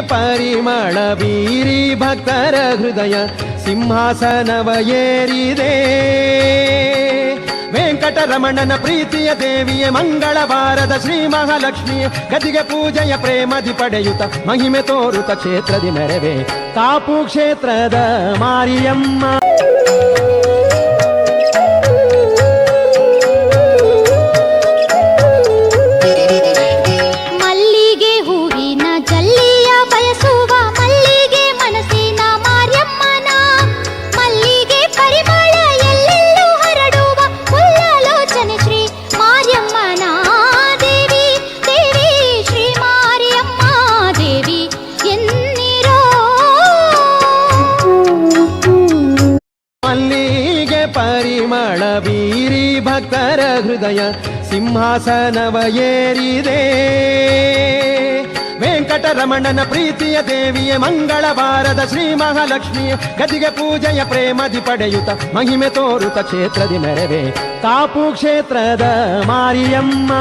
ಪರಿಮಳ ಬೀರಿ ಭಕ್ತರ ಹೃದಯ ಸಿಂಹಾಸನವ ಏರಿದೆ. ವೆಂಕಟರಮಣನ ಪ್ರೀತಿಯ ದೇವಿಯ ಮಂಗಳವಾರದ ಶ್ರೀ ಮಹಾಲಕ್ಷ್ಮಿಯ ಗದಿಗೆ ಪೂಜೆಯ ಪ್ರೇಮದಿ ಪಡೆಯುತ್ತ ಮಹಿಮೆ ತೋರುತ್ತ ಕ್ಷೇತ್ರದಿ ಮೆರವೆ ಕಾಪು ಕ್ಷೇತ್ರದ ಮಾರಿಯಮ್ಮ. ಮಲ್ಲಿಗೆ ಪರಿಮಳ ಬೀರಿ ಭಕ್ತರ ಹೃದಯ ಸಿಂಹಾಸನವ ಏರಿದೆ. ವೆಂಕಟರಮಣನ ಪ್ರೀತಿಯ ದೇವಿಯ ಮಂಗಳವಾರದ ಶ್ರೀ ಮಹಾಲಕ್ಷ್ಮಿಯ ಗದಿಗೆ ಪೂಜೆಯ ಪ್ರೇಮದಿ ಪಡೆಯುತ್ತ ಮಹಿಮೆ ತೋರುತ್ತ ಕ್ಷೇತ್ರದಿ ಮೆರವೆ ಕಾಪು ಕ್ಷೇತ್ರದ ಮಾರಿಯಮ್ಮ.